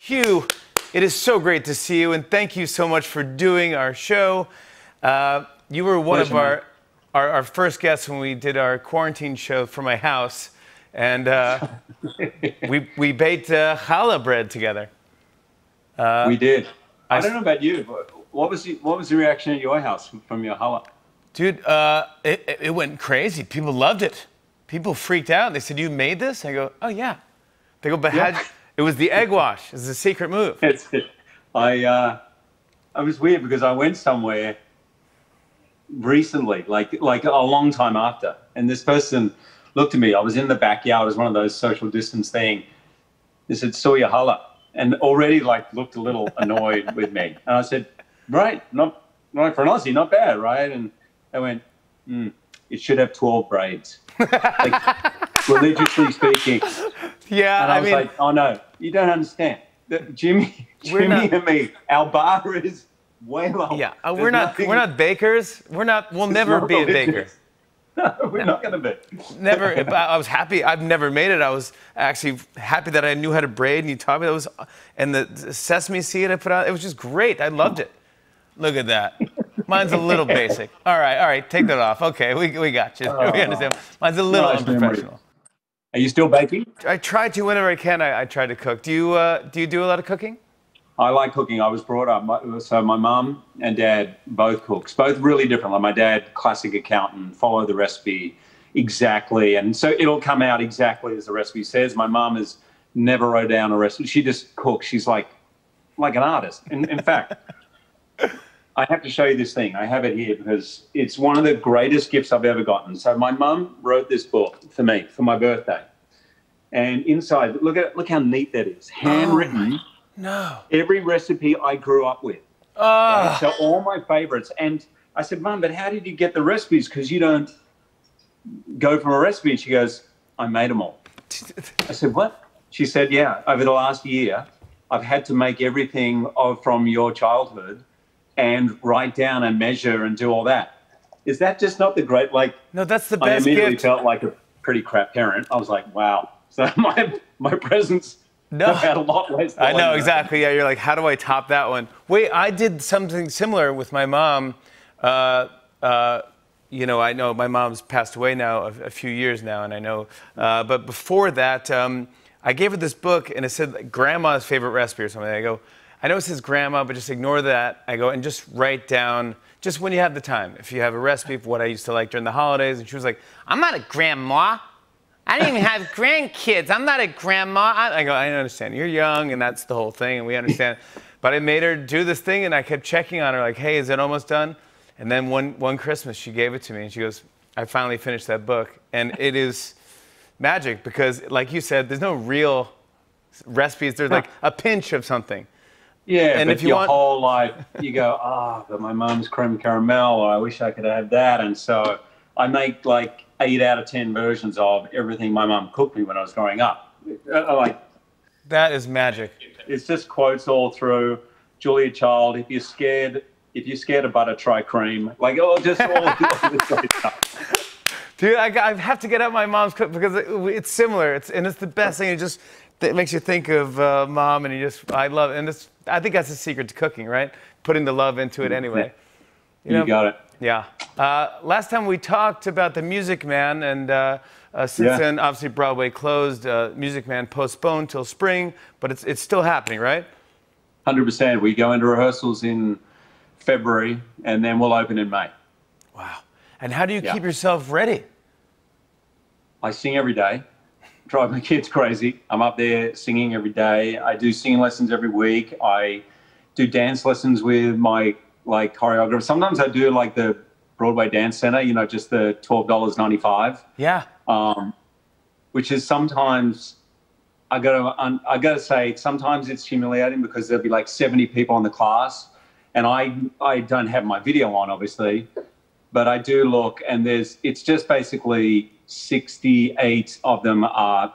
Hugh, it is so great to see you, and thank you so much for doing our show. You were one of our first guests when we did our quarantine show from my house, and we baked challah bread together. We did. I don't know about you, but what was the reaction at your house from your challah? Dude, it went crazy. People loved it. People freaked out. They said, "You made this?" I go, "Oh yeah." They go, "But Yeah. it was the egg wash. It's a secret move." I was weird because I went somewhere recently, like a long time after, and this person looked at me. I was in the backyard. It was one of those social distance thing. They said, "So your challah," and already looked a little annoyed with me. And I said, "Right, not for an Aussie, not bad, right?" And they went, "It should have 12 braids." Religiously speaking. Yeah, and I was like, "Oh no, you don't understand. Jimmy and me, our bar is way lower." Yeah, we're not bakers. We'll never be a baker. No, we're not going to be. Never. I was happy. I've never made it. I was actually happy that I knew how to braid, and you taught me. And the sesame seed I put on. It was just great. I loved it. Look at that. Mine's a little basic. All right. Take that off. Okay, we got you. We understand. Mine's a little unprofessional. Are you still baking? I try to whenever I can. I try to cook. Do you do a lot of cooking? I like cooking. I was brought up, so my mum and dad both cooks, both really different. Like my dad, classic accountant, follow the recipe exactly. And so it'll come out exactly as the recipe says. My mum has never wrote down a recipe. She just cooks. She's like an artist. In fact, I have to show you this thing. I have it here because it's one of the greatest gifts I've ever gotten. So my mum wrote this book for me for my birthday. And inside, look how neat that is. Handwritten. Oh, no. Every recipe I grew up with. Right? So all my favorites. And I said, "Mum, but how did you get the recipes? Because you don't go from a recipe." And she goes, "I made them all." I said, "What?" She said, "Yeah, over the last year, I've had to make everything from your childhood and write down and measure and do all that." Is that just not the great, No, that's the best I immediately gift. felt like a pretty crap parent. I was like, wow. So my presents had a lot less. I know, exactly. Yeah, you're like, how do I top that one? Wait, I did something similar with my mom. You know, I know my mom's passed away now a few years now, and I know. But before that, I gave her this book, and it said grandma's favorite recipe or something. I go, I know it says grandma, but just ignore that. I go, and just write down, just when you have the time, if you have a recipe for what I used to like during the holidays. And she was like, "I'm not a grandma. I don't even have grandkids. I'm not a grandma." I go, "I understand. You're young, and that's the whole thing, and we understand." But I made her do this thing, and I kept checking on her, like, "Hey, is it almost done?" And then one Christmas, she gave it to me, and she goes, "I finally finished that book." And it is magic because, like you said, there's no real recipes. There's like a pinch of something. Yeah, and but if you want whole life, you go, but my mum's creme caramel, or I wish I could have that. And so I make 8 out of 10 versions of everything my mum cooked me when I was growing up. That is magic. It's just quotes all through. Julia Child, if you're scared of butter, try cream. Just all this great stuff. Dude, I have to get out my mom's cook because it's similar. It's the best thing. It makes you think of mom, and I love it. And I think that's the secret to cooking, right? Putting the love into it anyway. You got it. Yeah. Last time we talked about the Music Man, and since then, obviously Broadway closed. Music Man postponed till spring, but it's still happening, right? 100%. We go into rehearsals in February, and then we'll open in May. Wow. And how do you keep yourself ready? I sing every day. Drive my kids crazy. I'm up there singing every day. I do singing lessons every week. I do dance lessons with my choreographer. Sometimes I do the Broadway Dance Center, just the $12.95. Yeah. Which is sometimes, I gotta say, sometimes it's humiliating because there'll be 70 people in the class, and I don't have my video on, obviously, but I do look, and it's just basically 68 of them are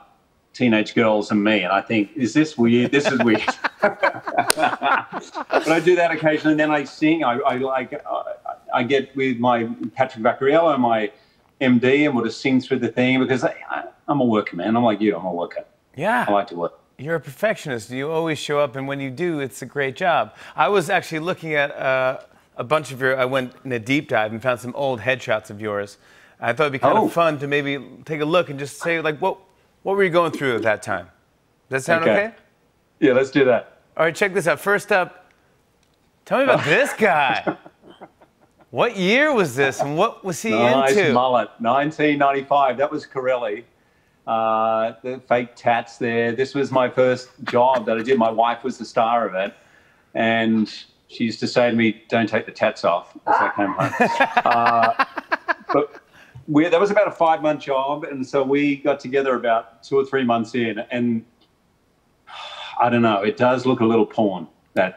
teenage girls and me, and I think, is this weird? This is weird. But I do that occasionally, and then I sing. I get with my Patrick Vaccarello, my MD, and we'll just sing through the thing because I'm a worker, man. I'm like you. I'm a worker. Yeah. I like to work. you're a perfectionist. You always show up, and when you do, it's a great job. I was actually looking at a bunch of I went in a deep dive and found some old headshots of yours. I thought it'd be kind of fun to maybe take a look and just say, like, what were you going through at that time? Does that sound okay? Yeah, let's do that. All right, check this out. First up, tell me about this guy. What year was this, and what was he into? Nice mullet, 1995. That was Corelli. The fake tats there. This was my first job that I did. My wife was the star of it, and she used to say to me, "Don't take the tats off," as I came home. But that was about a 5-month job, and so we got together about 2 or 3 months in, and I don't know. It does look a little porn. I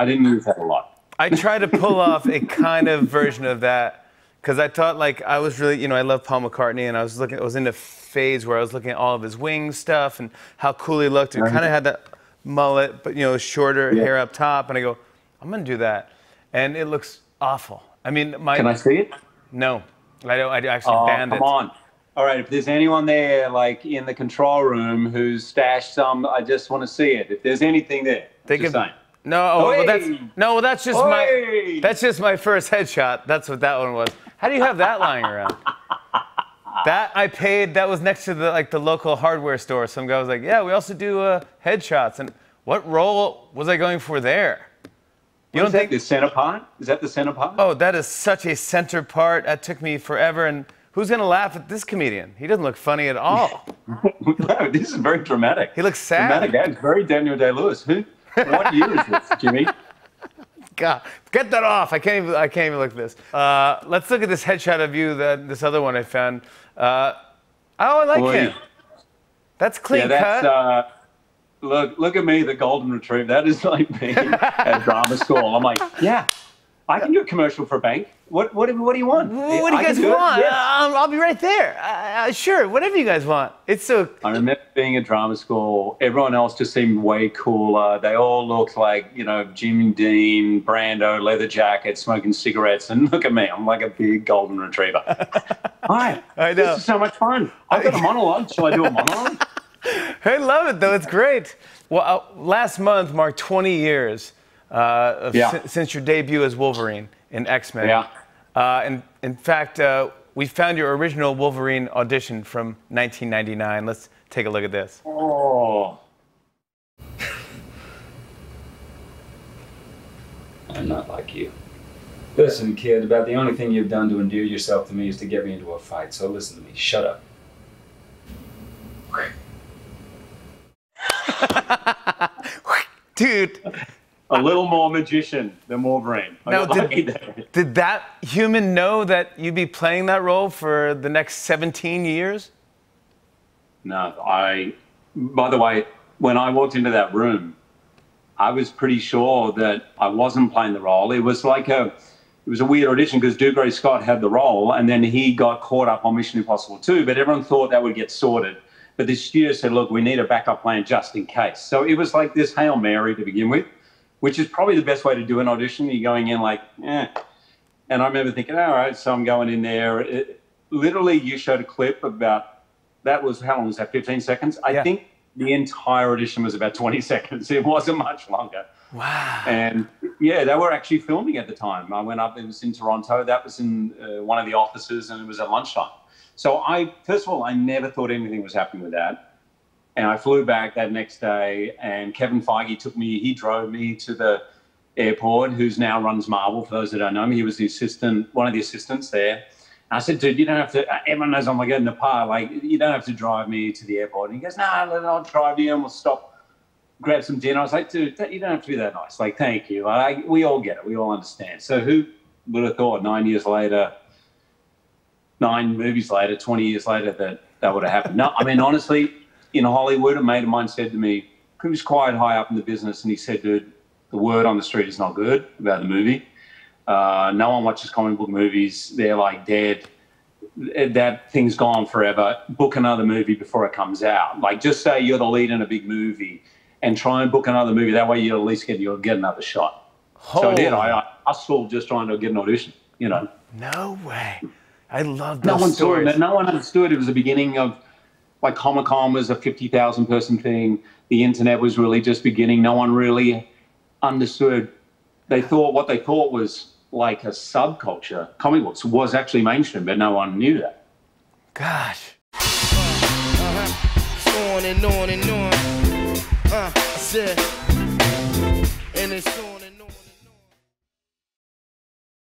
didn't use that a lot. I tried to pull off a kind of version of that because I thought, like, I was really, I love Paul McCartney, and I was in a phase where I was looking at all of his Wings stuff and how cool he looked, and kind of had that mullet, but shorter hair up top, and I go, I'm gonna do that, and it looks awful. I mean, Can I see it? No, I don't. I actually banned it. Come on. All right, if there's anyone there, like in the control room, who's stashed some, I just want to see it. If there's anything there, just saying. No, that's just my first headshot. That's what that one was. How do you have that lying around? That I paid. That was next to the local hardware store. Some guy was like, "Yeah, we also do headshots." And what role was I going for there? You don't think the center part? Is that the center part? Oh, that is such a center part. That took me forever. And who's gonna laugh at this comedian? He doesn't look funny at all. No, this is very dramatic. He looks sad. Dramatic. It's very Daniel Day-Lewis. What year is this, Jimmy? God, get that off. I can't even look at this. Let's look at this headshot of you, this other one I found. I like him. That's clean cut. Look at me, the golden retriever. That is like me at drama school. I'm like, yeah, I can do a commercial for a bank. What do you want? What do you guys want? Yes. I'll be right there. Sure, whatever you guys want. It's so. I remember being at drama school. Everyone else just seemed way cooler. They all looked like, Jimmy Dean, Brando, leather jacket, smoking cigarettes. And look at me. I'm like a big golden retriever. Hi. I know. This is so much fun. I've got a monologue. Shall I do a monologue? I love it, though. It's great. Well, last month marked 20 years since your debut as Wolverine in X-Men. Yeah. And in fact, we found your original Wolverine audition from 1999. Let's take a look at this. Oh. I'm not like you. Listen, kid, about the only thing you've done to endear yourself to me is to get me into a fight. So listen to me. Shut up. Dude. A little more magician than Wolverine. Now, did that human know that you'd be playing that role for the next 17 years? No, by the way, when I walked into that room, I was pretty sure that I wasn't playing the role. It was a weird audition because Dougray Scott had the role, and then he got caught up on Mission Impossible 2, but everyone thought that would get sorted. But the studio said, look, we need a backup plan just in case. So it was like this Hail Mary to begin with, which is probably the best way to do an audition. You're going in like, eh. And I remember thinking, all right, so I'm going in there. Literally, you showed a clip about, how long was that, 15 seconds? I think the entire audition was about 20 seconds. It wasn't much longer. Wow. And yeah, they were actually filming at the time. I went up, it was in Toronto. That was in one of the offices, and it was at lunchtime. So first of all, I never thought anything was happening with that. And I flew back that next day, and Kevin Feige he drove me to the airport, who's now runs Marvel, for those that don't know him. He was one of the assistants there. And I said, dude, you don't have to, everyone knows I'm like in Nepal, like, you don't have to drive me to the airport. And he goes, no, I'll drive you and we'll stop, grab some dinner. I was like, dude, you don't have to be that nice. Like, thank you. We all get it. We all understand. So who would have thought 9 years later, 9 movies later, 20 years later, that would have happened? No, I mean, honestly, in Hollywood, a mate of mine said to me, he was quite high up in the business, and he said, dude, the word on the street is not good about the movie. No one watches comic book movies. They're like dead. That thing's gone forever. Book another movie before it comes out. Like, just say you're the lead in a big movie and try and book another movie. That way you'll at least get another shot. So I did. I hustled just trying to get an audition, No way. I love those no one stories. Saw it. No one understood it was the beginning of like Comic-Con was a 50,000 person thing. The internet was really just beginning. No one really understood. What they thought was like a subculture. Comic books was actually mainstream, but no one knew that. Gosh. On and on and on. I said, and it's on and